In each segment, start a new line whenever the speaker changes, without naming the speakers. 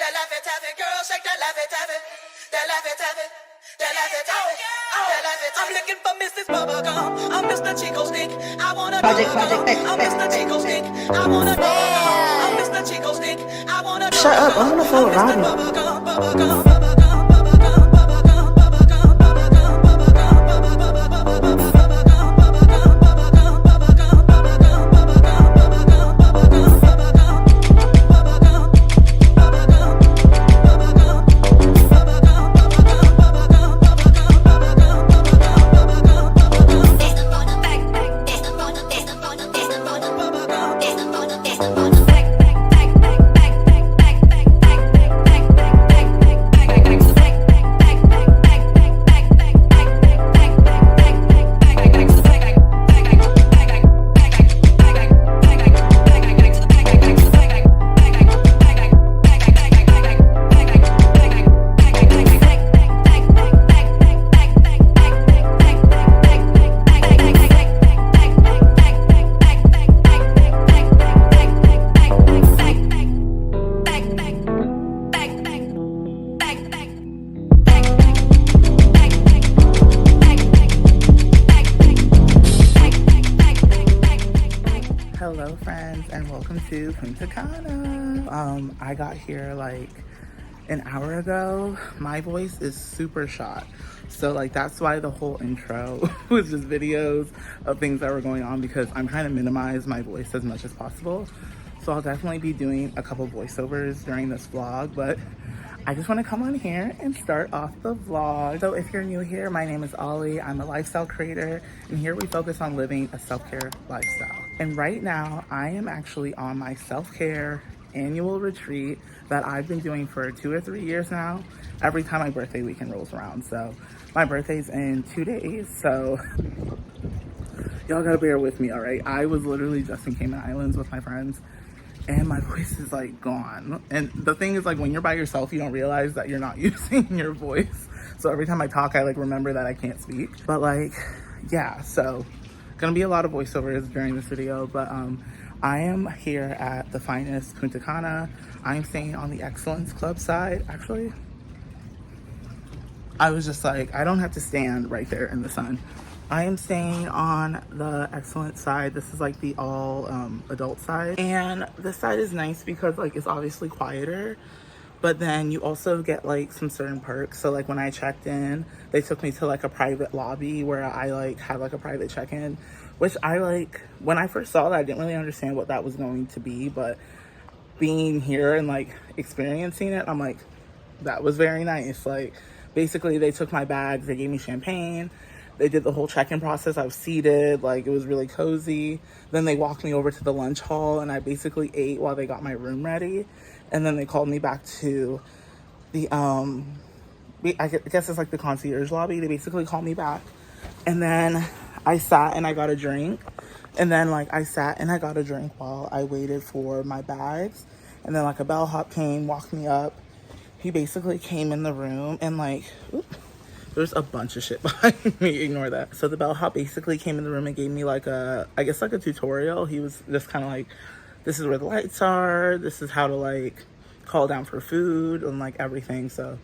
that laffy taffy, girl, shake that laffy taffy, that laffy taffy, that laffy taffy, that laffy taffy. I'm looking for Mrs. Bubblegum, I'm Mr. Chico Stick, I wanna Bubblegum, I'm Mr. Chico Stick, I wanna Bubblegum, I'm Mr. Chico Stick, I wanna
Shut up, I'm on the phone with Rodney.
Bubblegum, bubblegum.
Hello friends and welcome to Punta Cana. I got here like an hour ago. My voice is super shot, so like that's why the whole intro was just videos of things that were going on, because I'm trying to minimize my voice as much as possible. So I'll definitely be doing a couple voiceovers during this vlog, but I just want to come on here and start off the vlog. So if you're new here, my name is Ollie. I'm a lifestyle creator, and here we focus on living a self-care lifestyle. And right now, I am actually on my self-care annual retreat that I've been doing for 2 or 3 years now, every time my birthday weekend rolls around. So my birthday's in 2 days, so y'all gotta bear with me, all right? I was literally just in Cayman Islands with my friends, and my voice is like gone. And the thing is, like, when you're by yourself, you don't realize that you're not using your voice. So every time I talk, I like remember that I can't speak. But like, yeah, so gonna be a lot of voiceovers during this video, but I am here at the finest Punta Cana. I'm staying on the Excellence Club side. Actually, I was just like, I don't have to stand right there in the sun. I am staying on the Excellence side. This is like the all adult side, and this side is nice because like it's obviously quieter, but then you also get like some certain perks. So like when I checked in, they took me to like a private lobby where I like had like a private check-in, which I like, when I first saw that, I didn't really understand what that was going to be, but being here and like experiencing it, I'm like, that was very nice. Like basically they took my bags, they gave me champagne, they did the whole check-in process. I was seated, like it was really cozy. Then they walked me over to the lunch hall, and I basically ate while they got my room ready. And then they called me back to the, I guess it's like the concierge lobby. They basically called me back. And then I sat and I got a drink. And then like I sat and I got a drink while I waited for my bags. And then like a bellhop came, walked me up. He basically came in the room and like, there's a bunch of shit behind me, ignore that. So the bellhop basically came in the room and gave me like a, I guess like a tutorial. He was just kind of like, this is where the lights are, this is how to like call down for food and like everything. So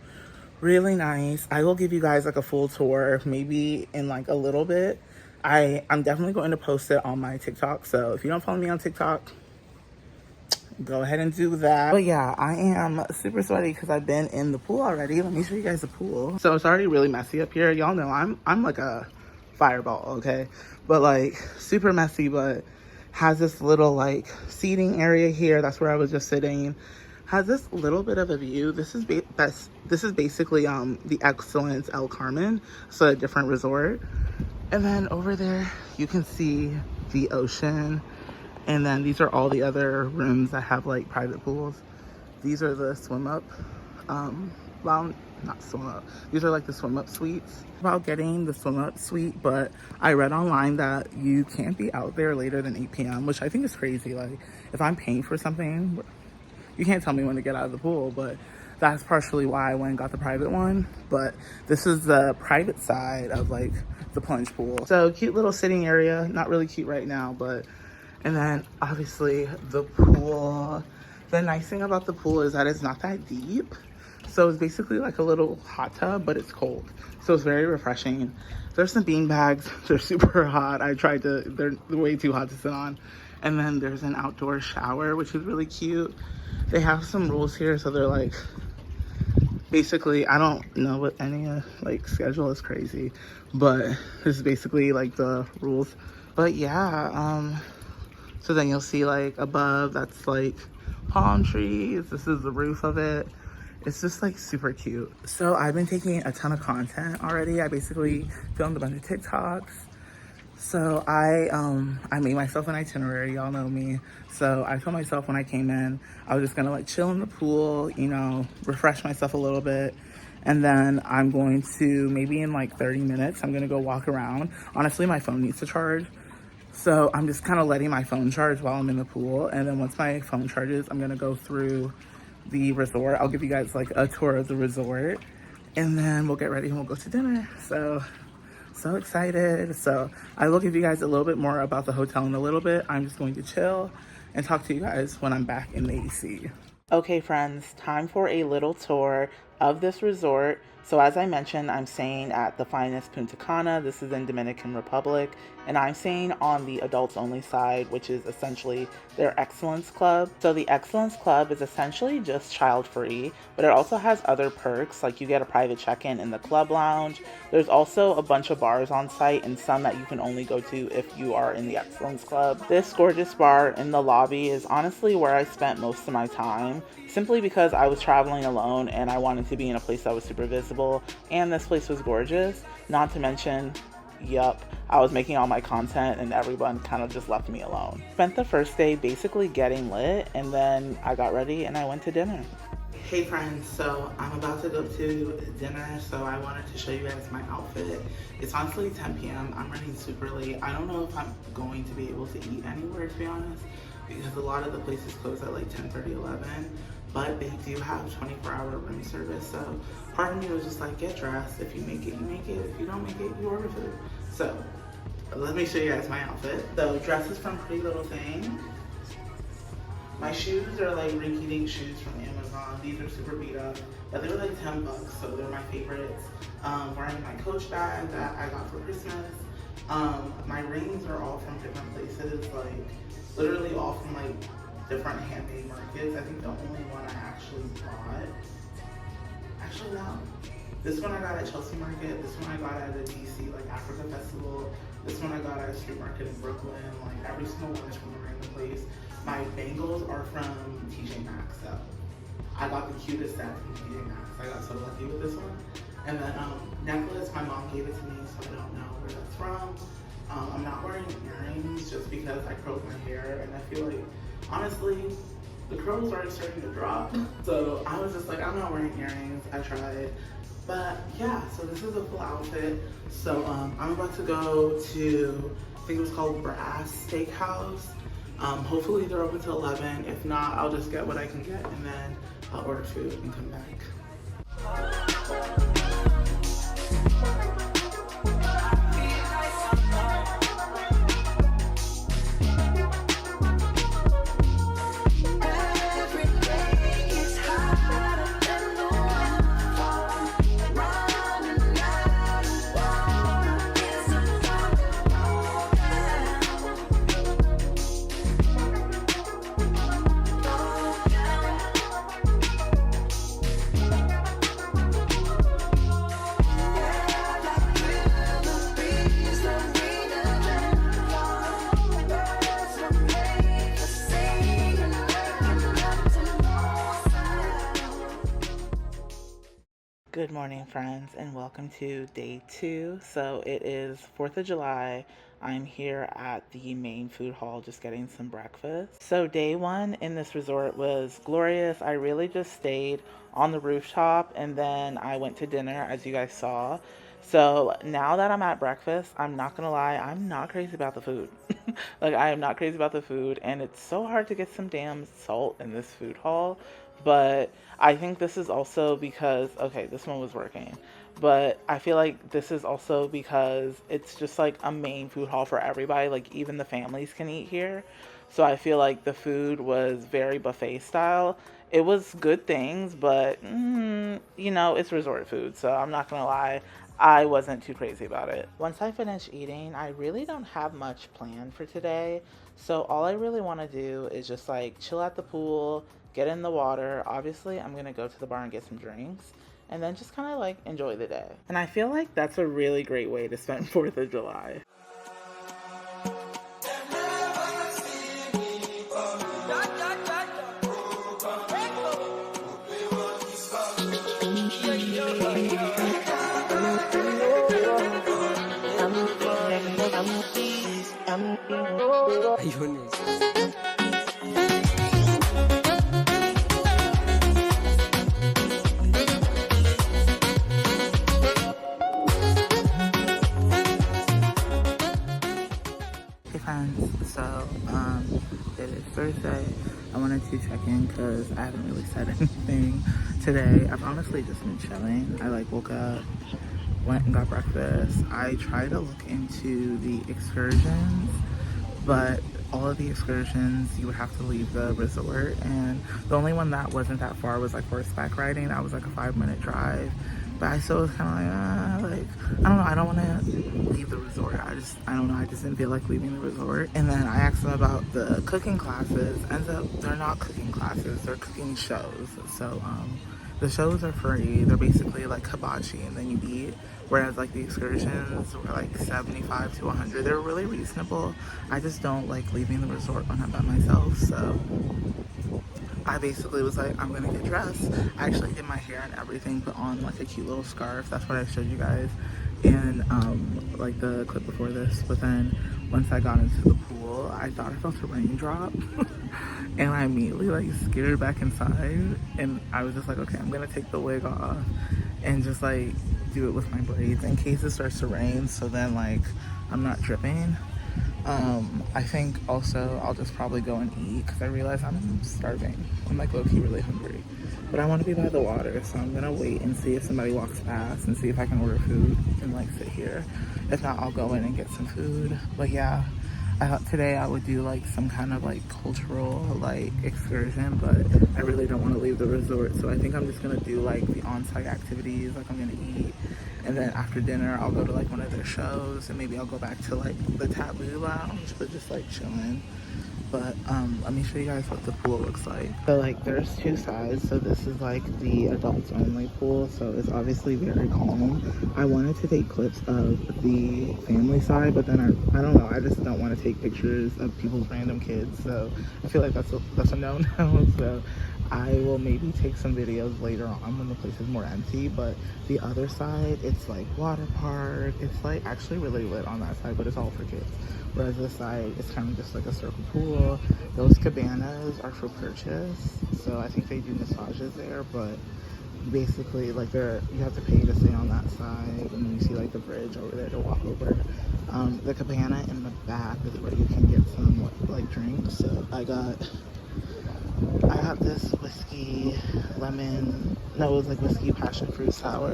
really nice. I will give you guys like a full tour maybe in like a little bit. I'm definitely going to post it on my TikTok. So if you don't follow me on TikTok, go ahead and do that. But yeah, I am super sweaty because I've been in the pool already. Let me show you guys the pool. So it's already really messy up here. Y'all know I'm like a fireball, okay? But like super messy, but has this little like seating area here. That's where I was just sitting. Has this little bit of a view. This is basically the Excellence El Carmen, so a different resort. And then over there you can see the ocean. And then these are all the other rooms that have like private pools. These are the swim up, well, not swim up. These are like the swim up suites. About getting the swim up suite, but I read online that you can't be out there later than 8 p.m., which I think is crazy. Like if I'm paying for something, you can't tell me when to get out of the pool, but that's partially why I went and got the private one. But this is the private side of like the plunge pool. So cute little sitting area, not really cute right now, but, and then obviously the pool The nice thing about the pool is that it's not that deep. So it's basically like a little hot tub, but it's cold. So it's very refreshing. There's some bean bags. They're super hot. They're way too hot to sit on. And then there's an outdoor shower, which is really cute. They have some rules here. So they're like, basically, I don't know what any like schedule is crazy, but this is basically like the rules. But yeah, so then you'll see like above, that's like palm trees. This is the roof of it. It's just like super cute. So I've been taking a ton of content already. I basically filmed a bunch of TikToks. So I made myself an itinerary, y'all know me. So I told myself when I came in, I was just gonna like chill in the pool, you know, refresh myself a little bit. And then I'm going to, maybe in like 30 minutes, I'm gonna go walk around. Honestly, my phone needs to charge. So I'm just kind of letting my phone charge while I'm in the pool. And then once my phone charges, I'm gonna go through the resort. I'll give you guys like a tour of the resort, and then we'll get ready and we'll go to dinner. So excited. So I will give you guys a little bit more about the hotel in a little bit. I'm just going to chill and talk to you guys when I'm back in the AC. Okay, friends, time for a little tour of this resort. So as I mentioned, I'm staying at the finest Punta Cana. This is in Dominican Republic, and I'm staying on the adults only side, which is essentially their Excellence Club. So the Excellence Club is essentially just child free, but it also has other perks, like you get a private check-in in the club lounge. There's also a bunch of bars on site, and some that you can only go to if you are in the Excellence Club. This gorgeous bar in the lobby is honestly where I spent most of my time, simply because I was traveling alone and I wanted to be in a place that was super visible, and this place was gorgeous. Not to mention, yup, I was making all my content and everyone kind of just left me alone. Spent the first day basically getting lit, and then I got ready and I went to dinner. Hey friends, so I'm about to go to dinner, so I wanted to show you guys my outfit. It's honestly 10 p.m. I'm running super late. I don't know if I'm going to be able to eat anywhere, to be honest, because a lot of the places close at like 10:30, 11, but they do have 24-hour room service. So part of me was just like, get dressed. If you make it, you make it. If you don't make it, you order food. So let me show you guys my outfit. The dress is from Pretty Little Thing. My shoes are like rinky-dink shoes from Amazon. These are super beat up, but they were like 10 bucks, so they're my favorites. Wearing my Coach bag that I got for Christmas. My rings are all from different places, like literally all from like different handmade markets. I think the only one I actually bought, actually no. This one I got at Chelsea Market. This one I got at a DC like Africa Festival. This one I got at a street market in Brooklyn. Like every single one is from a random place. My bangles are from TJ Maxx, so I got the cutest set from TJ Maxx. I got so lucky with this one. And then necklace, my mom gave it to me, so I don't know where that's from. I'm not wearing earrings just because I curled my hair, and I feel like, honestly, the curls are starting to drop. So I was just like, I'm not wearing earrings. I tried. But yeah, so this is a full outfit. So I'm about to go to, I think it was called Brass Steakhouse. Hopefully they're open till 11. If not, I'll just get what I can get and then I'll order food and come back. Good morning, friends, and welcome to day 2. So it is 4th of July. I'm here at the main food hall just getting some breakfast. So day 1 in this resort was glorious. I really just stayed on the rooftop, and then I went to dinner, as you guys saw. So now that I'm at breakfast, I'm not gonna lie, I'm not crazy about the food. Like, I am not crazy about the food, and it's so hard to get some damn salt in this food hall. But I think this is also because, okay, this one was working, but I feel like this is also because it's just like a main food hall for everybody. Like, even the families can eat here. So I feel like the food was very buffet style. It was good things, but you know, it's resort food, so I'm not gonna lie, I wasn't too crazy about it. Once I finish eating, I really don't have much planned for today. So all I really want to do is just like chill at the pool, get in the water. Obviously, I'm gonna go to the bar and get some drinks, and then just kind of like enjoy the day. And I feel like that's a really great way to spend 4th of July. Hey friends, so it is Thursday. I wanted to check in because I haven't really said anything today. I've honestly just been chilling. I like woke up, went and got breakfast. I tried to look into the excursions, but all of the excursions you would have to leave the resort, and the only one that wasn't that far was like horseback riding. That was like a 5-minute drive, but I still was kind of like I don't know, I don't want to leave the resort. I don't know, I just didn't feel like leaving the resort. And then I asked them about the cooking classes. Ends up they're not cooking classes, they're cooking shows. So the shows are free. They're basically like hibachi and then you eat. Whereas like the excursions were like 75 to 100. They're really reasonable. I just don't like leaving the resort when I'm by myself. So I basically was like, I'm gonna get dressed. I actually did my hair and everything, put on like a cute little scarf. That's what I showed you guys in like the clip before this. But then once I got into the pool, I thought I felt a raindrop. And I immediately like skidded back inside, and I was just like, okay, I'm gonna take the wig off and just like do it with my braids in case it starts to rain, so then like I'm not dripping. I think also I'll just probably go and eat because I realize I'm starving. I'm like low-key really hungry, but I want to be by the water, so I'm gonna wait and see if somebody walks past and see if I can order food and like sit here. If not, I'll go in and get some food. But yeah, I thought today I would do like some kind of like cultural like excursion, but I really don't want to leave the resort, so I think I'm just gonna do like the on-site activities. Like I'm gonna eat, and then after dinner I'll go to like one of their shows, and maybe I'll go back to like the Taboo Lounge, but just like chilling. But let me show you guys what the pool looks like. So like there's two sides. So this is like the adults only pool, so it's obviously very calm. I wanted to take clips of the family side, but then I don't know, I just don't want to take pictures of people's random kids, so I feel like that's a no-no. So I will maybe take some videos later on when the place is more empty. But the other side, it's like water park. It's like actually really lit on that side, but it's all for kids. Whereas this side, it's kind of just like a circle pool. Those cabanas are for purchase, so I think they do massages there, but basically like you have to pay to stay on that side, and you see like the bridge over there to walk over. The cabana in the back is where you can get some like drinks. So I got this whiskey lemon, no, it was like whiskey passion fruit sour.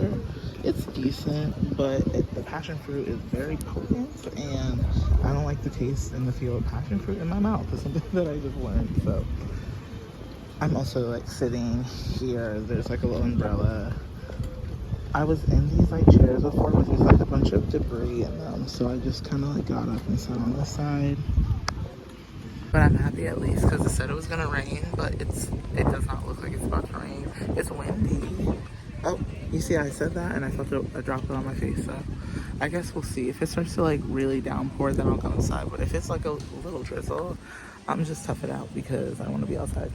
It's decent, but the passion fruit is very potent, and I don't like the taste and the feel of passion fruit in my mouth. It's something that I just learned. So I'm also like sitting here. There's like a little umbrella. I was in these like chairs before, but there's like a bunch of debris in them, so I just kind of like got up and sat on this side. But I'm happy at least because it said it was gonna rain, but it does not look like it's about to rain. It's windy. Oh, you see I said that and I felt a droplet on my face, so I guess we'll see. If it starts to like really downpour, then I'll go inside. But if it's like a little drizzle, I'm just tough it out because I want to be outside.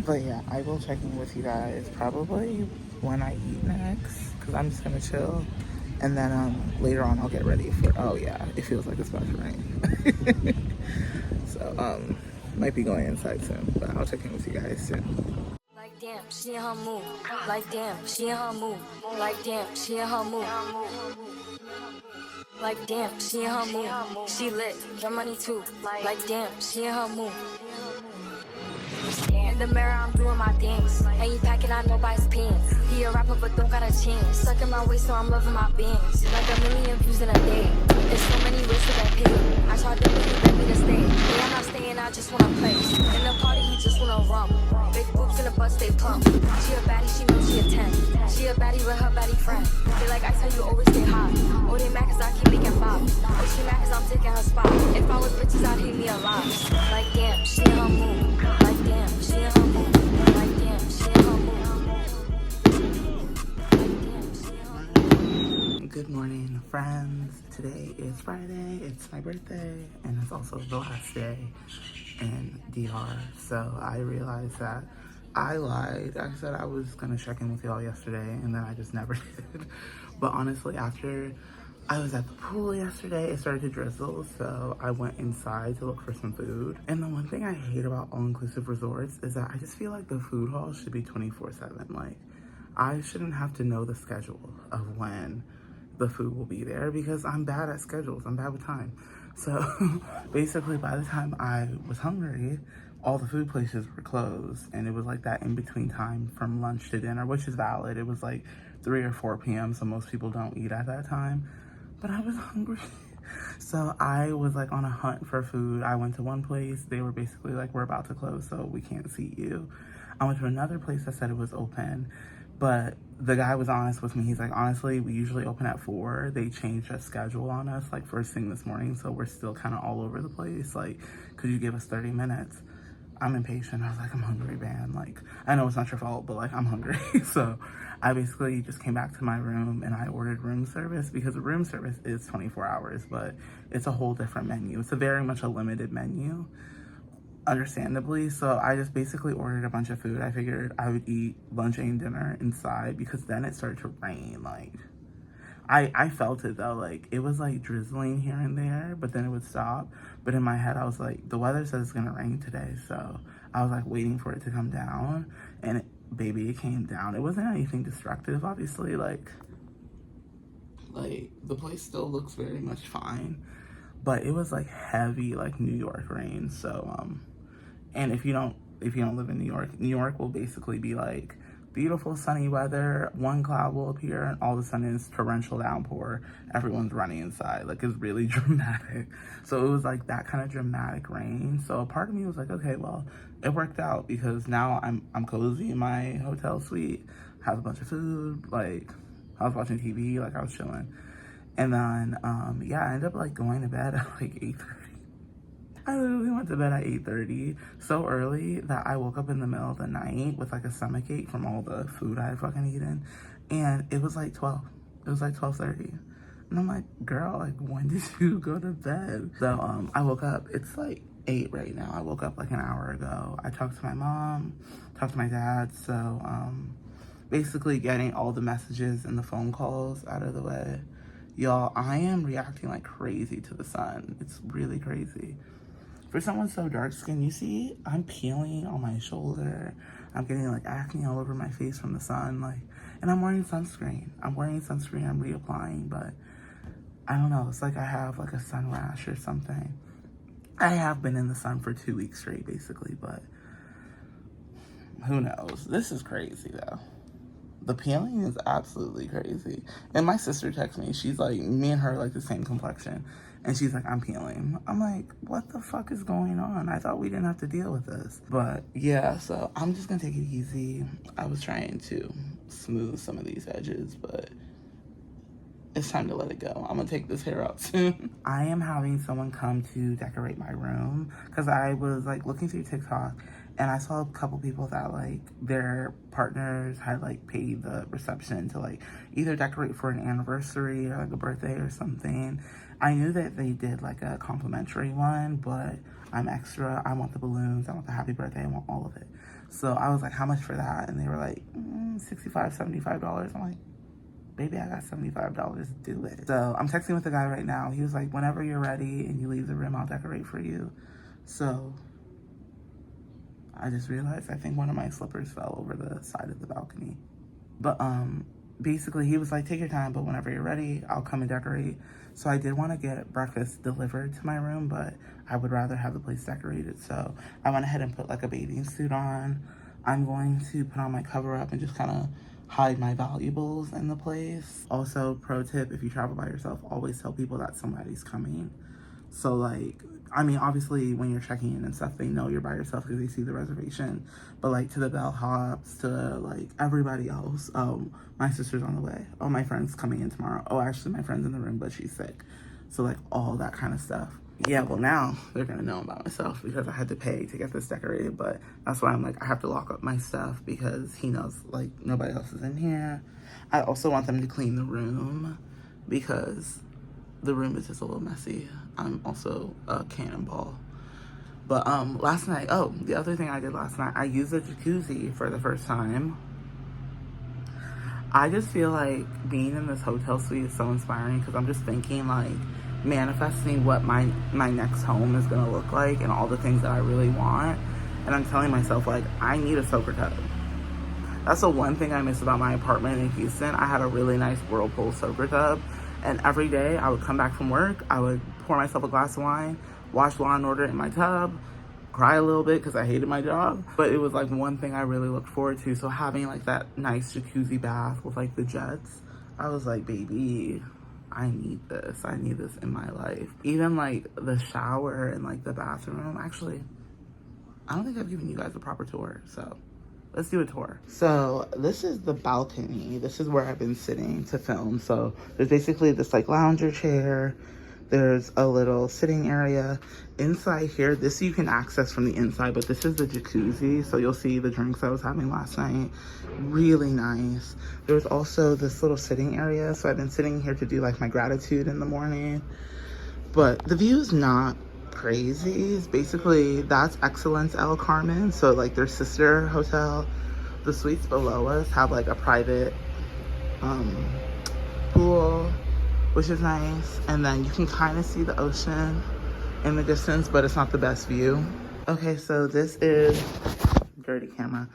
But yeah, I will check in with you guys probably when I eat next, because I'm just gonna chill. And then later on I'll get ready for, oh yeah, it feels like it's about to rain. So might be going inside soon, but I'll check in with you guys soon.
Like damn, she in her move. Like damn, she in her move. Like damn, she in her move. Like damn, she in her move. She lit, your money too. Like damn, she in her move. In the mirror, I'm doing my things. And you packing out nobody's pants. He be a rapper, but don't got a chance. Stuck in my waist, so I'm loving my bands. Like a million views in a day. There's so many ways to get paid. I tried to make you beg me to stay. Yeah, I'm not staying, I just wanna play. In the party, he just wanna rum. Big boobs in the butt, stay plump. She a baddie, she knows she a 10. She a baddie with her baddie friend. They like I tell you, always stay hot. Oh, they mad cause I keep making pop. Oh, she mad cause I'm taking her spot. If I was bitches, I'd hate me a lot. Like damn, she in her mood. Like damn, she in her mood. Like damn, she in her mood.
Good morning, friends. Today is Friday. It's my birthday, and it's also the last day in DR. So I realized that I lied. I said I was gonna check in with y'all yesterday, and then I just never did. But honestly, after I was at the pool yesterday, it started to drizzle, so I went inside to look for some food. And the one thing I hate about all-inclusive resorts is that I just feel like the food hall should be 24/7. Like, I shouldn't have to know the schedule of when the food will be there because I'm bad at schedules. I'm bad with time. So basically, by the time I was hungry, all the food places were closed, and it was like that in between time from lunch to dinner, which is valid. It was like 3 or 4 p.m., so most people don't eat at that time. But I was hungry. So I was like on a hunt for food. I went to one place. They were basically like, we're about to close, so we can't seat you. I went to another place that said it was open. But the guy was honest with me. He's like, honestly, we usually open at 4. They changed the schedule on us like first thing this morning. So we're still kind of all over the place. Like, could you give us 30 minutes? I'm impatient. I was like, I'm hungry, man. Like, I know it's not your fault, but like, I'm hungry. So I basically just came back to my room and I ordered room service because the room service is 24 hours, but it's a whole different menu. It's a very much a limited menu, understandably. So I just basically ordered a bunch of food. I figured I would eat lunch and dinner inside because then it started to rain. Like, I felt it though. Like, it was like drizzling here and there, but then it would stop. But in my head, I was like, the weather says it's gonna rain today. So I was like waiting for it to come down, and baby, it came down. It wasn't anything destructive, obviously. Like the place still looks very much fine, but it was like heavy, like New York rain. So and if you don't live in New York will basically be like beautiful sunny weather, one cloud will appear, and all of a sudden it's torrential downpour. Everyone's running inside. Like, it's really dramatic. So it was like that kind of dramatic rain. So a part of me was like, okay, well, it worked out because now I'm cozy in my hotel suite, have a bunch of food, like I was watching TV, like I was chilling. And then yeah, I ended up like going to bed at like 8:30. I literally went to bed at 8:30, so early that I woke up in the middle of the night with like a stomachache from all the food I had fucking eaten, and it was like 12. It was like 12:30, and I'm like, girl, like, when did you go to bed? So I woke up. It's like 8 right now. I woke up like an hour ago. I talked to my mom, talked to my dad. So basically getting all the messages and the phone calls out of the way. Y'all, I am reacting like crazy to the sun. It's really crazy. For someone so dark skinned, you see, I'm peeling on my shoulder. I'm getting like acne all over my face from the sun. Like, and I'm wearing sunscreen. I'm reapplying, but I don't know. It's like I have like a sun rash or something. I have been in the sun for 2 weeks straight, basically, but who knows? This is crazy though. The peeling is absolutely crazy. And my sister texts me. She's like, me and her like the same complexion. And she's like, I'm peeling. I'm like, what the fuck is going on? I thought we didn't have to deal with this. But yeah, so I'm just gonna take it easy. I was trying to smooth some of these edges, but it's time to let it go. I'm gonna take this hair out soon. I am having someone come to decorate my room because I was like looking through TikTok and I saw a couple people that like their partners had like paid the reception to like either decorate for an anniversary or like a birthday or something. I knew that they did like a complimentary one, but I'm extra. I want the balloons. I want the happy birthday. I want all of it. So I was like, how much for that? And they were like, $65, $75. I'm like, baby, I got $75, do it. So I'm texting with the guy right now. He was like, whenever you're ready and you leave the room, I'll decorate for you. So I just realized I think one of my slippers fell over the side of the balcony. But basically he was like, take your time, but whenever you're ready, I'll come and decorate. So I did want to get breakfast delivered to my room, but I would rather have the place decorated. So I went ahead and put like a bathing suit on. I'm going to put on my cover up and just kind of hide my valuables in the place. Also, pro tip, if you travel by yourself, always tell people that somebody's coming. So like, I mean, obviously when you're checking in and stuff, they know you're by yourself because they see the reservation. But like to the bellhops, to like everybody else, oh, my sister's on the way. Oh, my friend's coming in tomorrow. Oh, actually my friend's in the room, but she's sick. So like all that kind of stuff. Yeah, well now they're gonna know about myself because I had to pay to get this decorated, but that's why I'm like, I have to lock up my stuff because he knows like nobody else is in here. I also want them to clean the room because the room is just a little messy. I'm also a cannonball. But last night, oh, the other thing I did last night, I used a jacuzzi for the first time. I just feel like being in this hotel suite is so inspiring because I'm just thinking like manifesting what my next home is gonna look like and all the things that I really want. And I'm telling myself like, I need a soaker tub. That's the one thing I miss about my apartment in Houston. I had a really nice Whirlpool soaker tub. And every day I would come back from work, I would pour myself a glass of wine, watch Law and Order in my tub, cry a little bit because I hated my job. But it was like one thing I really looked forward to. So having like that nice jacuzzi bath with like the jets, I was like, baby, I need this. I need this in my life. Even like the shower and like the bathroom. Actually, I don't think I've given you guys a proper tour, so let's do a tour. So this is the balcony. This is where I've been sitting to film. So there's basically this like lounger chair. There's a little sitting area. Inside here, this you can access from the inside, but this is the jacuzzi. So you'll see the drinks I was having last night. Really nice. There's also this little sitting area. So I've been sitting here to do like my gratitude in the morning. But the view is not crazy. It's basically, that's Excellence El Carmen. So like their sister hotel. The suites below us have like a private pool, which is nice. And then you can kind of see the ocean in the distance, but it's not the best view. Okay, so this is, dirty camera.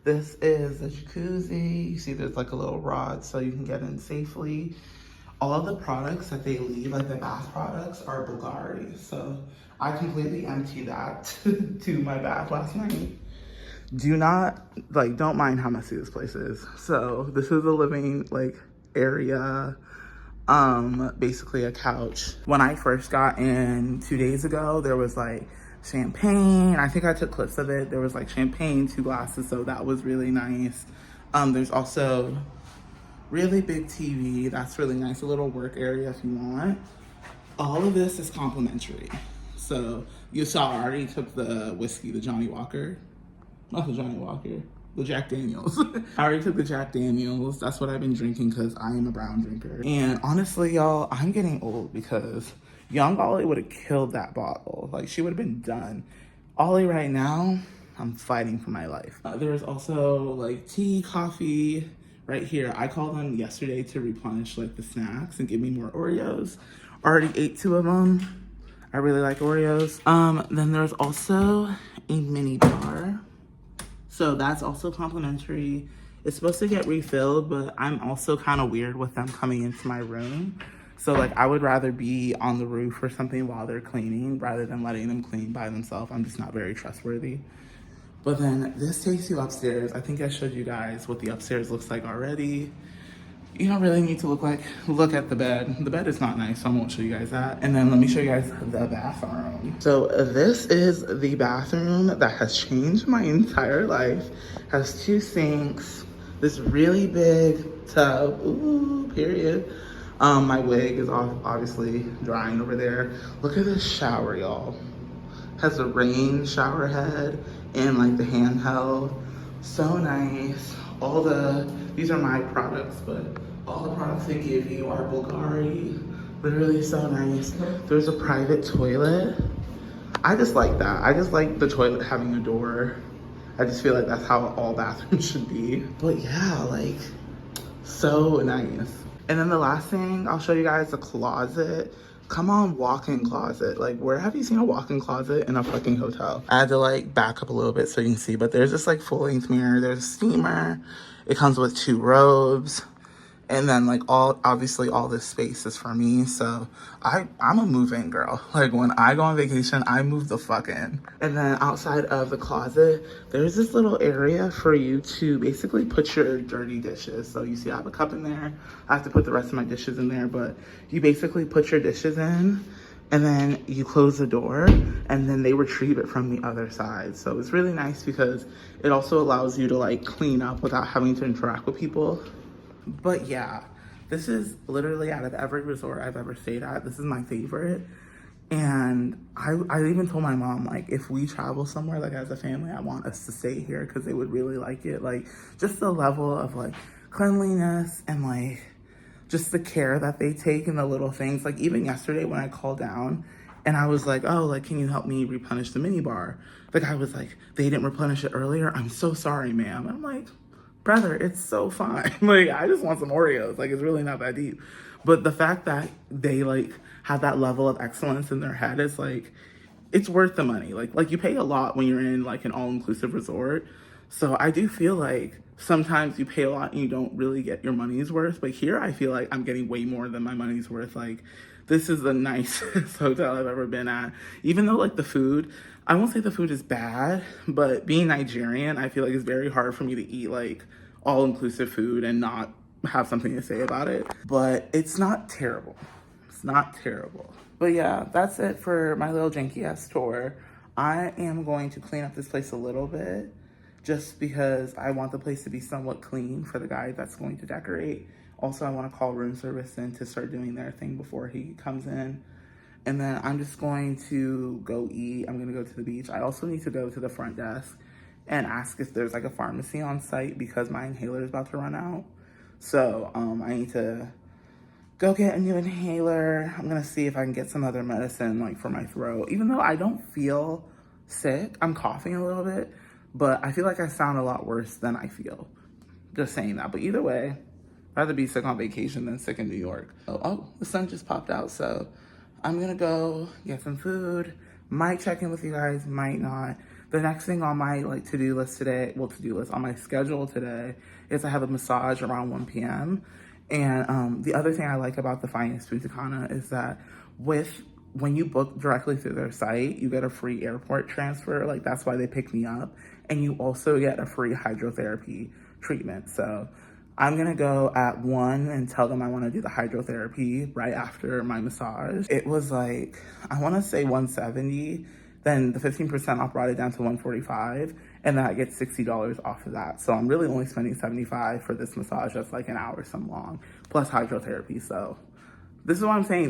This is the jacuzzi. You see there's like a little rod so you can get in safely. All the products that they leave, like the bath products, are Bulgari. So I completely emptied that to my bath last night. Do not, like, don't mind how messy this place is. So this is the living, like, area. Basically a couch. When I first got in 2 days ago, there was like champagne. I think I took clips of it. There was like champagne, 2 glasses, so that was really nice. There's also really big TV. That's really nice. A little work area if you want. All of this is complimentary. So you saw I already took the whiskey, the Johnny Walker. Not the Johnny Walker. The Jack Daniels. I already took the Jack Daniels. That's what I've been drinking because I am a brown drinker. And honestly, y'all, I'm getting old because young Ollie would have killed that bottle. Like, she would have been done. Ollie right now, I'm fighting for my life. There's also like tea, coffee right here. I called them yesterday to replenish like the snacks and give me more Oreos. Already ate 2 of them. I really like Oreos. Then there's also a mini bar. So that's also complimentary. It's supposed to get refilled, but I'm also kind of weird with them coming into my room. So like I would rather be on the roof or something while they're cleaning rather than letting them clean by themselves. I'm just not very trustworthy. But then this takes you upstairs. I think I showed you guys what the upstairs looks like already. You don't really need to look at the bed. The bed is not nice, so I won't show you guys that. And then let me show you guys the bathroom. So this is the bathroom that has changed my entire life. Has 2 sinks, this really big tub, ooh, period. My wig is obviously drying over there. Look at this shower, y'all. Has a rain shower head and like the handheld. So nice. These are my products, but all the products they give you are Bulgari. Literally so nice. There's a private toilet. I just like that. I just like the toilet having a door. I just feel like that's how all bathrooms should be. But yeah, like, so nice. And then the last thing, I'll show you guys the closet. Come on, walk-in closet. Like, where have you seen a walk-in closet in a fucking hotel? I had to like back up a little bit so you can see, but there's this like full-length mirror. There's a steamer. It comes with 2 robes. And then like obviously all this space is for me. So I'm a move-in girl. Like when I go on vacation, I move the fuck in. And then outside of the closet, there's this little area for you to basically put your dirty dishes. So you see I have a cup in there. I have to put the rest of my dishes in there, but you basically put your dishes in and then you close the door and then they retrieve it from the other side. So it's really nice because it also allows you to like clean up without having to interact with people. But yeah, this is literally out of every resort I've ever stayed at, this is my favorite. And I even told my mom, like, if we travel somewhere, like as a family, I want us to stay here because they would really like it. Like, just the level of like cleanliness and like just the care that they take in the little things. Like even yesterday when I called down and I was like, oh, like, can you help me replenish the mini bar? The guy was like, they didn't replenish it earlier. I'm so sorry, ma'am. I'm like, brother, it's so fine. Like, I just want some Oreos. Like, it's really not that deep. But the fact that they, like, have that level of excellence in their head is, like, it's worth the money. Like you pay a lot when you're in, like, an all-inclusive resort. So I do feel like sometimes you pay a lot and you don't really get your money's worth. But here I feel like I'm getting way more than my money's worth. Like, this is the nicest hotel I've ever been at. Even though, like, the food, I won't say the food is bad, but being Nigerian, I feel like it's very hard for me to eat, like, all-inclusive food and not have something to say about it. But it's not terrible. It's not terrible. But yeah, that's it for my little janky-ass tour. I am going to clean up this place a little bit just because I want the place to be somewhat clean for the guy that's going to decorate. Also, I want to call room service in to start doing their thing before he comes in. And then I'm just going to go eat. I'm going to go to the beach. I also need to go to the front desk and ask if there's like a pharmacy on site because my inhaler is about to run out. So I need to go get a new inhaler. I'm going to see if I can get some other medicine like for my throat. Even though I don't feel sick, I'm coughing a little bit, but I feel like I sound a lot worse than I feel. Just saying that. But either way, I'd rather be sick on vacation than sick in New York. Oh, the sun just popped out. So I'm going to go get some food. Might check in with you guys, might not. The next thing on my like to-do list today, on my schedule today, is I have a massage around 1 p.m. And the other thing I like about the Finest Punta Cana is that when you book directly through their site, you get a free airport transfer. Like, that's why they pick me up. And you also get a free hydrotherapy treatment. So I'm going to go at 1 and tell them I want to do the hydrotherapy right after my massage. It was like, I want to say 170. Then the 15% off brought it down to 145, and then I get $60 off of that. So I'm really only spending $75 for this massage that's like an hour some long, plus hydrotherapy. So this is what I'm saying.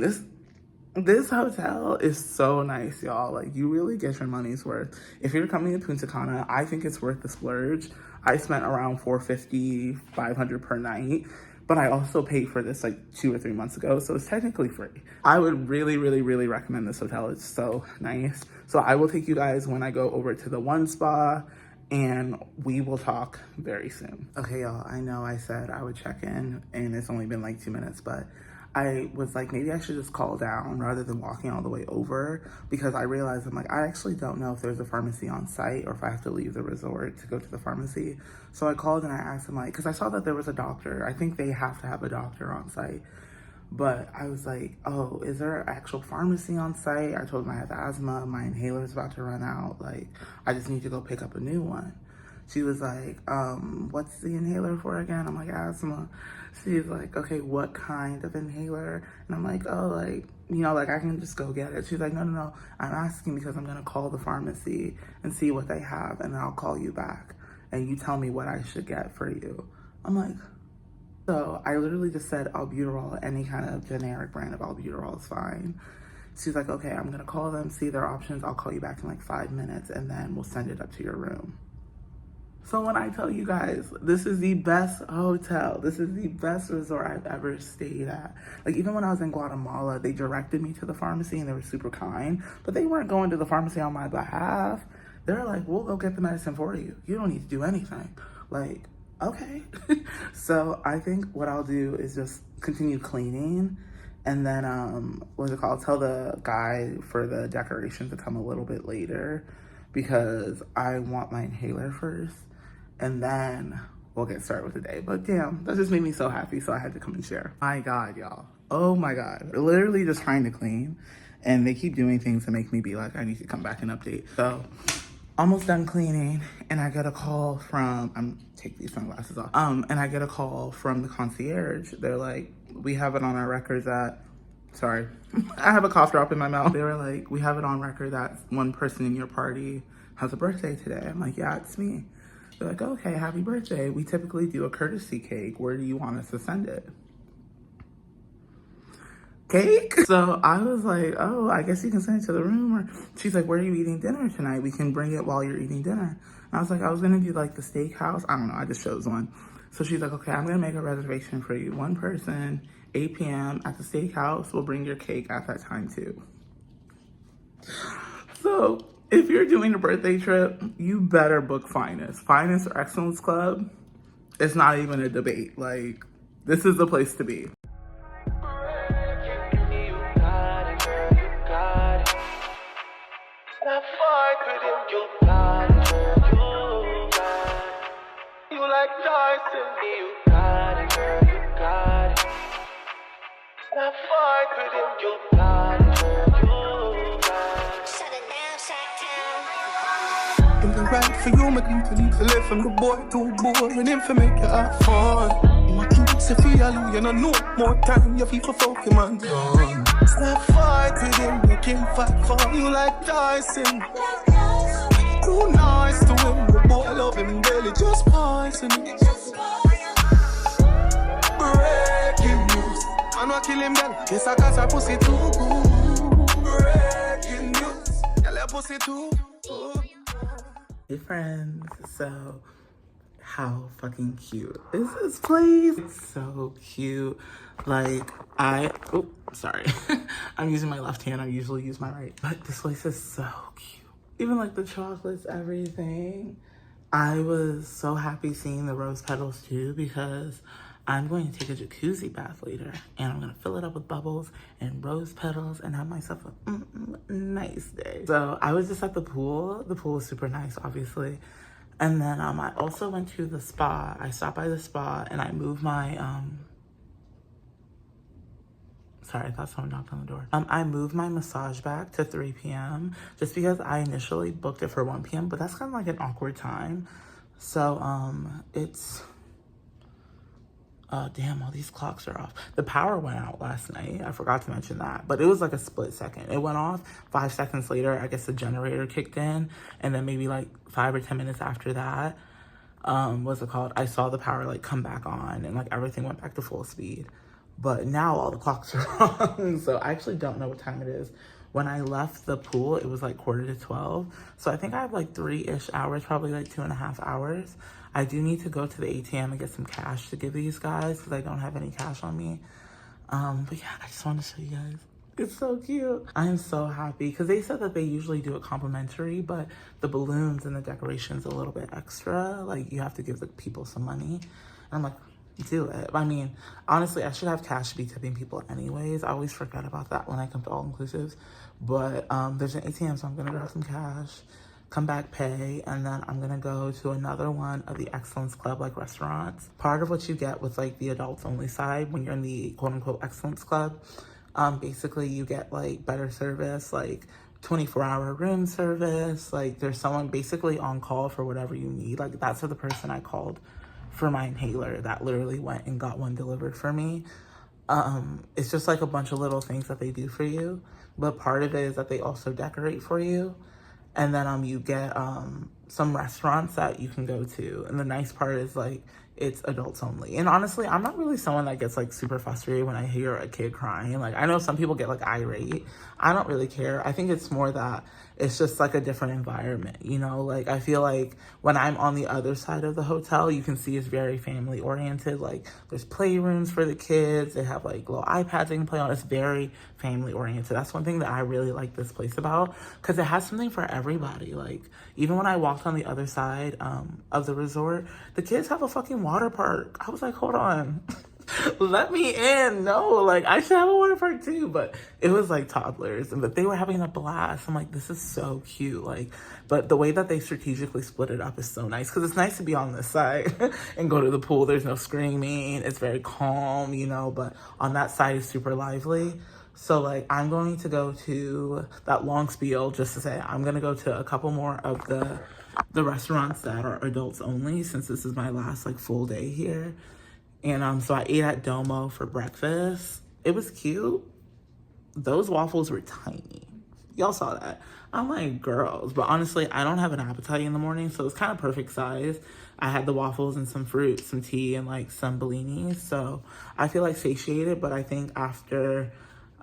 This hotel is so nice, y'all. Like, you really get your money's worth. If you're coming to Punta Cana, I think it's worth the splurge. I spent around $450, $500 per night. But I also paid for this like 2 or 3 months ago, so it's technically free. I would really, really, really recommend this hotel. It's so nice. So I will take you guys when I go over to the one spa, and we will talk very soon. Okay, y'all, I know I said I would check in, and it's only been like 2 minutes, but I was like, maybe I should just call down rather than walking all the way over, because I realized I'm like, I actually don't know if there's a pharmacy on site or if I have to leave the resort to go to the pharmacy. So I called and I asked him, like, because I saw that there was a doctor. I think they have to have a doctor on site. But I was like, oh, is there an actual pharmacy on site? I told him I have asthma. My inhaler is about to run out. Like, I just need to go pick up a new one. She was like, what's the inhaler for again? I'm like, asthma. She's like, okay, what kind of inhaler? And I'm like, oh, like, you know, like, I can just go get it. She's like, no, I'm asking because I'm going to call the pharmacy and see what they have, and then I'll call you back, and you tell me what I should get for you. I'm like, so I literally just said albuterol, any kind of generic brand of albuterol is fine. She's like, okay, I'm going to call them, see their options. I'll call you back in like 5 minutes, and then we'll send it up to your room. So when I tell you guys, this is the best hotel, this is the best resort I've ever stayed at. Like, even when I was in Guatemala, they directed me to the pharmacy and they were super kind, but they weren't going to the pharmacy on my behalf. They're like, we'll go get the medicine for you. You don't need to do anything. Like, okay. So I think what I'll do is just continue cleaning, and then, tell the guy for the decoration to come a little bit later, because I want my inhaler first. And then we'll get started with the day. But damn, that just made me so happy, so I had to come and share. My God, y'all. Oh my God. Literally just trying to clean, and they keep doing things to make me be like, I need to come back and update. So, almost done cleaning, and I get a call from, take these sunglasses off. And I get a call from the concierge. They're like, we have it on our records that, sorry, I have a cough drop in my mouth. They were like, we have it on record that one person in your party has a birthday today. I'm like, yeah, it's me. They're like, okay, happy birthday. We typically do a courtesy cake. Where do you want us to send it? Cake? So I was like, oh, I guess you can send it to the room. Or she's like, where are you eating dinner tonight? We can bring it while you're eating dinner. And I was like, I was gonna do like the steakhouse. I don't know, I just chose one. So she's like, okay, I'm gonna make a reservation for you. One person, 8 p.m. at the steakhouse. We'll bring your cake at that time too. So if you're doing a birthday trip, you better book Finest. Finest or Excellence Club, it's not even a debate. Like, this is the place to be.
Right for you, my need to live from the boy too boring him for make you have fun. My kids if you alone, you know more time, you feel for fucking man done. Stop fight with him, you can't fight for you like Tyson. Too nice to him, the boy love him barely, just poison him. Breaking news, man wa kill him girl, yes I got a pussy too. Breaking news, girl a pussy too.
Hey friends, so how fucking cute is this place? It's so cute. Like sorry. I'm using my left hand, I usually use my right. But this place is so cute. Even like the chocolates, everything. I was so happy seeing the rose petals too, because I'm going to take a jacuzzi bath later, and I'm gonna fill it up with bubbles and rose petals and have myself a nice day. So I was just at the pool. The pool was super nice, obviously. And then I also went to the spa. I stopped by the spa and I moved my, sorry, I thought someone knocked on the door. I moved my massage back to 3 p.m. just because I initially booked it for 1 p.m., but that's kind of like an awkward time. So it's, damn, all these clocks are off. The power went out last night. I forgot to mention that, but it was like a split second. It went off 5 seconds later. I guess the generator kicked in, and then maybe like 5 or 10 minutes after that, what's it called? I saw the power like come back on, and like everything went back to full speed. But now all the clocks are on, so I actually don't know what time it is. When I left the pool, it was like 11:45. So I think I have like 3-ish hours, probably like 2.5 hours. I do need to go to the ATM and get some cash to give these guys because I don't have any cash on me. But yeah, I just want to show you guys. It's so cute. I am so happy because they said that they usually do it complimentary, but the balloons and the decorations a little bit extra. Like, you have to give the people some money. And I'm like, do it. I mean, honestly, I should have cash to be tipping people anyways. I always forget about that when I come to all-inclusives. But there's an ATM, so I'm going to grab some cash, come back, pay, and then I'm going to go to another one of the Excellence Club, like, restaurants. Part of what you get with, like, the adults-only side when you're in the quote-unquote Excellence Club, basically you get, like, better service, like, 24-hour room service. Like, there's someone basically on call for whatever you need. Like, that's for the person I called for my inhaler that literally went and got one delivered for me. It's just like a bunch of little things that they do for you, but part of it is that they also decorate for you. And then you get some restaurants that you can go to, and the nice part is like it's adults only. And honestly, I'm not really someone that gets like super frustrated when I hear a kid crying. Like, I know some people get like irate. I don't really care. I think it's more that it's just like a different environment, you know? Like, I feel like when I'm on the other side of the hotel, you can see it's very family oriented. Like, there's playrooms for the kids. They have like little iPads they can play on. It's very family oriented. That's one thing that I really like this place about, because it has something for everybody. Like, even when I walked on the other side of the resort, the kids have a fucking water park. I was like, hold on. Let me in. No, like I should have a water park too, but it was like toddlers, but they were having a blast. I'm like, this is so cute. Like, but the way that they strategically split it up is so nice because it's nice to be on this side and go to the pool. There's no screaming. It's very calm, you know, but on that side is super lively. So like I'm going to go to that long spiel just to say I'm gonna go to a couple more of the restaurants that are adults only since this is my last like full day here. And so I ate at Domo for breakfast. It was cute. Those waffles were tiny. Y'all saw that. I'm like, girls. But honestly, I don't have an appetite in the morning, so it's kind of perfect size. I had the waffles and some fruit, some tea, and like some bellinis. So I feel like satiated, but I think after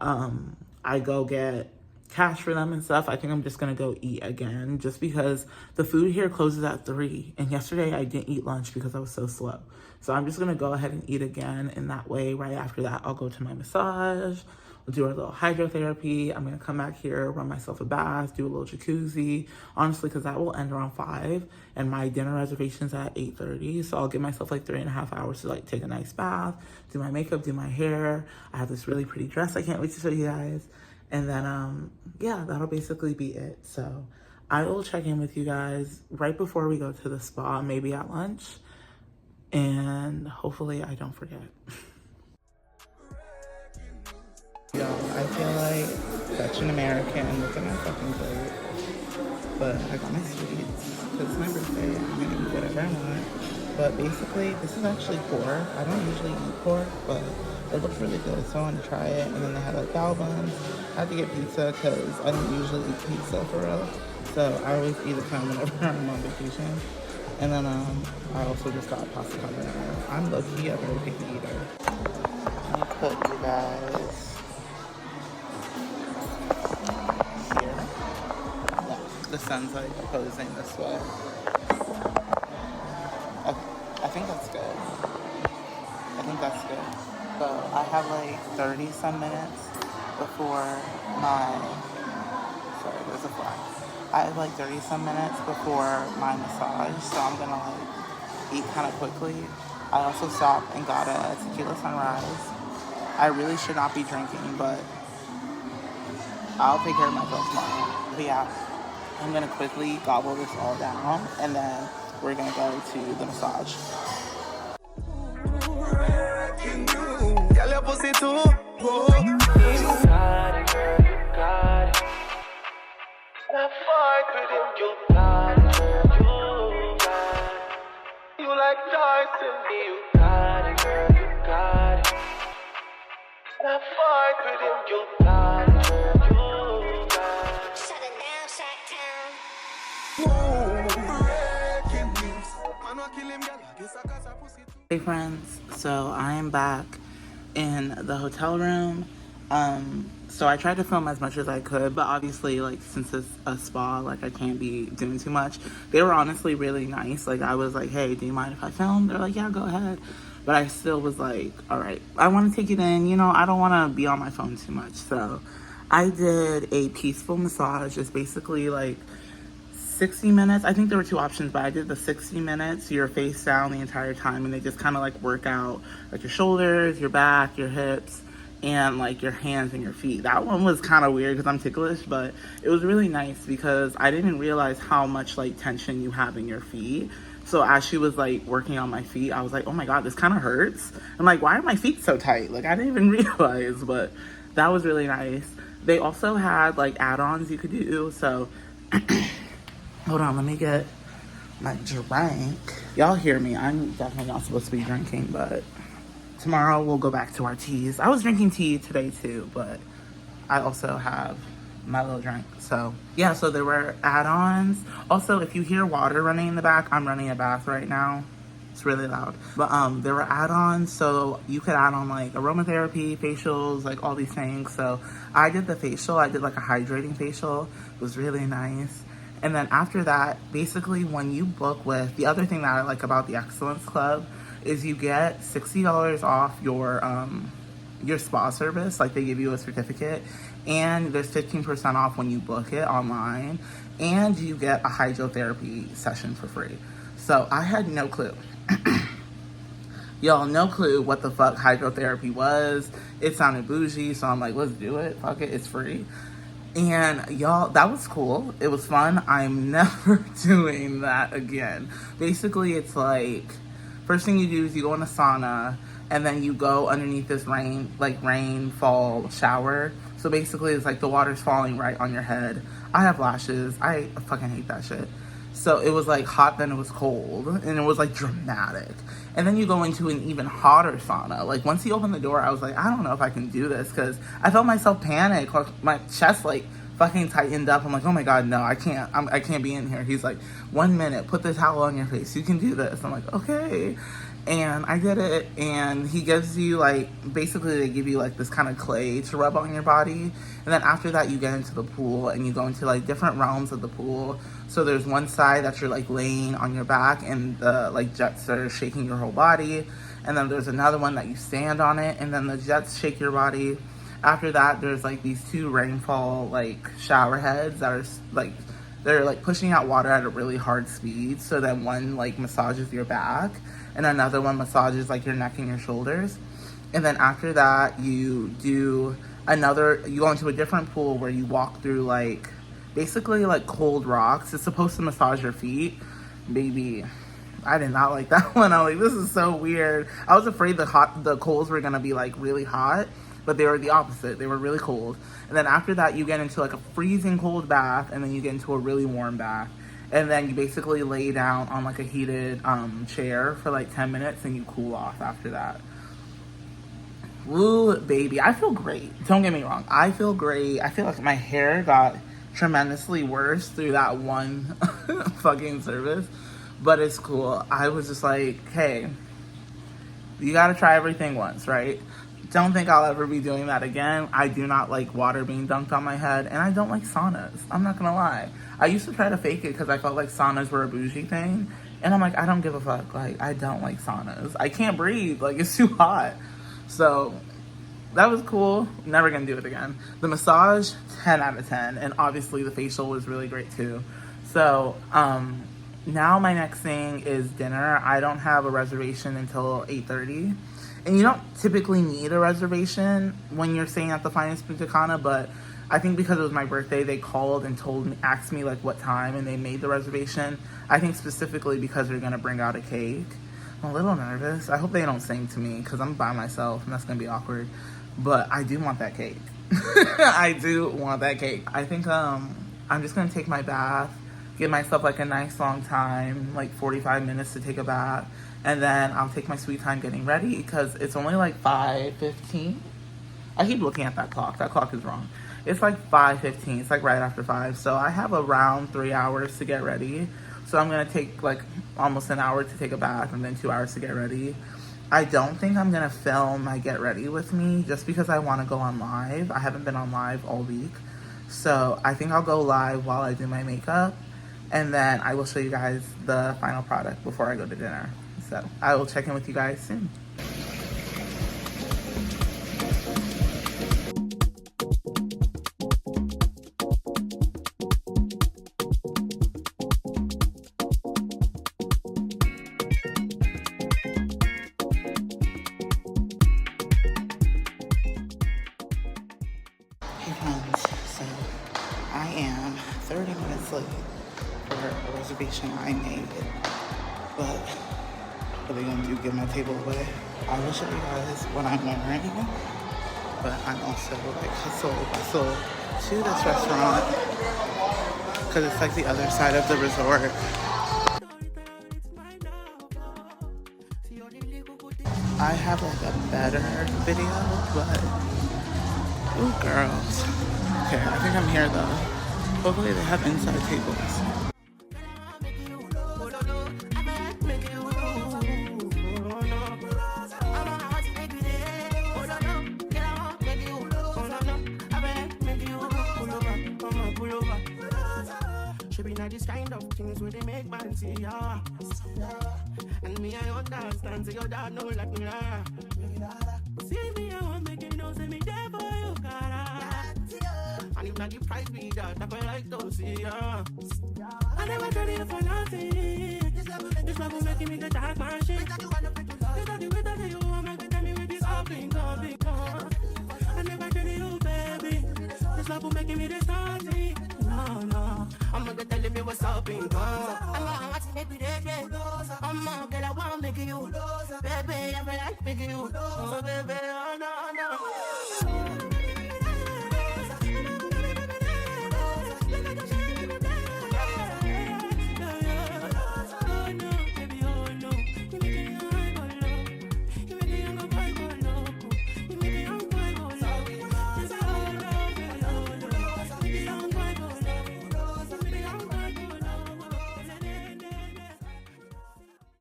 I go get cash for them and stuff, I think I'm just gonna go eat again just because the food here closes at 3. And yesterday I didn't eat lunch because I was so slow. So I'm just gonna go ahead and eat again, and that way right after that I'll go to my massage, we'll do our little hydrotherapy. I'm gonna come back here, run myself a bath, do a little jacuzzi, honestly, because that will end around 5 and my dinner reservation's at 8:30. So I'll give myself like 3.5 hours to like take a nice bath, do my makeup, do my hair. I have this really pretty dress I can't wait to show you guys. And then, yeah, that'll basically be it. So I will check in with you guys right before we go to the spa, maybe at lunch. And hopefully I don't forget. Y'all, I feel like such an American. Look at my fucking plate. But I got my sweets because it's my birthday. I'm gonna eat whatever I want. But basically, this is actually pork. I don't usually eat pork, but it looks really good, so I want to try it. And then they had like bao buns. I had to get pizza because I don't usually eat pizza for real. So I always eat it kind of whenever I'm on vacation. And then I also just got pasta carbonara. I'm low-key a very picky eater. Let me put you guys here. Yeah, the sun's like opposing this way. Okay, I think that's good. I think that's good. So I have like 30 some minutes before my, sorry, there's a fly. I have like 30 some minutes before my massage, so I'm gonna like eat kind of quickly. I also stopped and got a tequila sunrise. I really should not be drinking, but I'll take care of myself tomorrow. But yeah, I'm gonna quickly gobble this all down, and then we're gonna go to the massage.
Stop fight with him, you got it, girl, you got it. You like Dyson, you got it, girl, you got it. Stop fight with him, you got it, girl, you got it.
Shut it down,
Hey friends, so I am back in the hotel room. So I tried to film as much as I could, but obviously, like, since it's a spa, like, I can't be doing too much. They were honestly really nice. Like, I was like, hey, do you mind if I film? They're like, yeah, go ahead. But I still was like, all right, I want to take it in. You know, I don't want to be on my phone too much. So I did a peaceful massage. It's basically like 60 minutes. I think there were 2 options, but I did the 60 minutes, your face down the entire time, and they just kind of like work out like your shoulders, your back, your hips, and like your hands and your feet. That one was kind of weird because I'm ticklish, but it was really nice because I didn't realize how much like tension you have in your feet. So as she was like working on my feet, I was like, oh my God, this kind of hurts. I'm like, why are my feet so tight? Like I didn't even realize, but that was really nice. They also had like add-ons you could do. So hold on, let me get my drink. Y'all hear me. I'm definitely not supposed to be drinking, but tomorrow we'll go back to our teas. I was drinking tea today too, but I also have my little drink. So yeah, so there were add-ons. Also, if you hear water running in the back, I'm running a bath right now. It's really loud. But there were add-ons, so you could add on like aromatherapy, facials, like all these things. So I did the facial. I did like a hydrating facial. It was really nice. And then after that, basically when you book with, the other thing that I like about the Excellence Club is you get $60 off your spa service. Like they give you a certificate, and there's 15% off when you book it online, and you get a hydrotherapy session for free. So I had no clue. Y'all, no clue what the fuck hydrotherapy was. It sounded bougie, so I'm like, let's do it. Fuck it, it's free. And y'all, that was cool. It was fun. I'm never doing that again. Basically, it's like, first thing you do is you go in a sauna, and then you go underneath this rainfall shower. So basically, it's like the water's falling right on your head. I have lashes. I fucking hate that shit. So it was like hot, then it was cold, and it was like dramatic. And then you go into an even hotter sauna. Like once he opened the door, I was like, I don't know if I can do this, because I felt myself panic. Like my chest like fucking tightened up. I'm like, oh my god, no, I can't. I can't be in here. He's like, 1 minute, put the towel on your face. You can do this. I'm like, okay. And I did it, and he gives you like, basically they give you like this kind of clay to rub on your body, and then after that you get into the pool, and you go into like different realms of the pool. So there's one side that you're like laying on your back, and the like jets are shaking your whole body, and then there's another one that you stand on it, and then the jets shake your body. After that, there's like these two rainfall like shower heads that are like, they're like pushing out water at a really hard speed, so that one like massages your back, and another one massages like your neck and your shoulders. And then after that, you go into a different pool where you walk through like basically like cold rocks. It's supposed to massage your feet. Baby, I did not like that one. I was like, this is so weird. I was afraid the colds were gonna be like really hot, but they were the opposite. They were really cold. And then after that, you get into like a freezing cold bath, and then you get into a really warm bath. And then you basically lay down on like a heated chair for like 10 minutes, and you cool off after that. Woo, baby. I feel great. Don't get me wrong. I feel great. I feel like my hair got tremendously worse through that one fucking service. But it's cool. I was just like, hey, you gotta try everything once, right? Don't think I'll ever be doing that again. I do not like water being dunked on my head, and I don't like saunas. I'm not gonna lie. I used to try to fake it because I felt like saunas were a bougie thing, and I'm like, I don't give a fuck. Like, I don't like saunas. I can't breathe. Like, it's too hot. So that was cool. Never gonna do it again. The massage, 10 out of 10, and obviously the facial was really great too. So now my next thing is dinner. I don't have a reservation until 8:30. And you don't typically need a reservation when you're staying at the finest Punta Cana, but I think because it was my birthday, they called and asked me like what time, and they made the reservation. I think specifically because they're gonna bring out a cake. I'm a little nervous. I hope they don't sing to me, because I'm by myself and that's gonna be awkward. But I do want that cake. I do want that cake. I think I'm just gonna take my bath, give myself like a nice long time, like 45 minutes to take a bath. And then I'll take my sweet time getting ready, because it's only like 5:15. I keep looking at that clock. That clock is wrong. It's like 5:15. It's like right after 5. So I have around 3 hours to get ready. So I'm going to take like almost an hour to take a bath, and then 2 hours to get ready. I don't think I'm going to film my get ready with me, just because I want to go on live. I haven't been on live all week. So I think I'll go live while I do my makeup. And then I will show you guys the final product before I go to dinner. So I will check in with you guys soon. Hey friends, so I am 30 minutes late for a reservation I made, but what are they gonna do, give my table away? I will show you guys what I'm wearing, but I'm also like hustle to this restaurant, because it's like the other side of the resort. I have like a better video, but ooh girls. Okay, I think I'm here though. Hopefully they have inside tables.
This kind of things where they make man see ya. And me, I understand, so your dad know like me. See me, I want make you know, say me there for you, cara. And if not the price be that, I quite like to see ya. I never tried it for nothing. This love will make me the dark man shit. You got the way that something coming. I never tell you, baby. This love will making me this naughty. No, I'm gonna tell me what's up in God. I'm gonna watch it, baby, I'm gonna get I wanna make you, baby. I'm like making you, oh baby, oh no.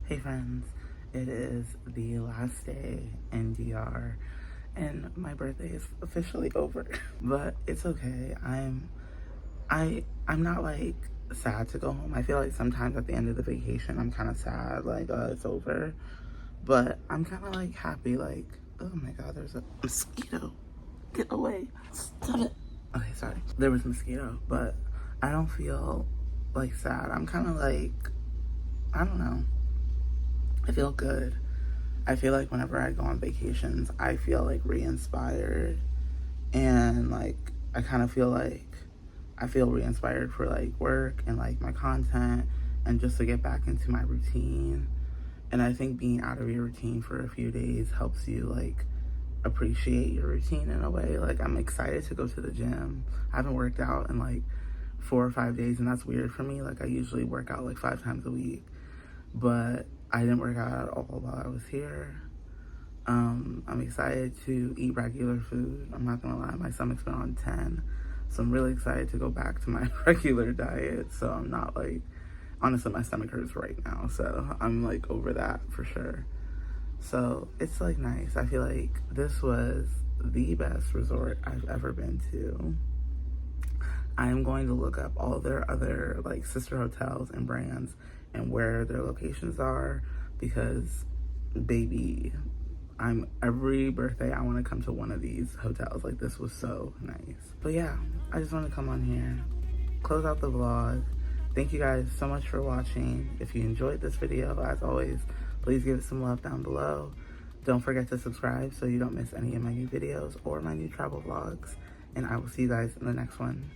Hey friends, it is the last day in DR and my birthday is officially over. But it's okay. I'm not like sad to go home. I feel like sometimes at the end of the vacation I'm kind of sad, like it's over. But I'm kind of like happy, like, oh my god, there's a mosquito. Get away. Stop it. Okay, sorry. There was a mosquito, but I don't feel like sad. I'm kind of like, I don't know. I feel good. I feel like whenever I go on vacations, I feel like re-inspired. And like, I kind of feel like I feel re-inspired for like work and like my content and just to get back into my routine. And I think being out of your routine for a few days helps you like appreciate your routine in a way. Like, I'm excited to go to the gym. I haven't worked out in like 4 or 5 days, and that's weird for me. Like, I usually work out like 5 times a week, but I didn't work out at all while I was here. I'm excited to eat regular food. I'm not gonna lie, my stomach's been on 10, so I'm really excited to go back to my regular diet. So I'm not like, honestly, my stomach hurts right now, so I'm like over that for sure. So it's like nice. I feel like this was the best resort I've ever been to. I am going to look up all their other like sister hotels and brands and where their locations are, because baby, every birthday I want to come to one of these hotels. Like, this was so nice. But yeah, I just want to come on here, close out the vlog. Thank you guys so much for watching. If you enjoyed this video, as always, please give it some love down below. Don't forget to subscribe so you don't miss any of my new videos or my new travel vlogs. And I will see you guys in the next one.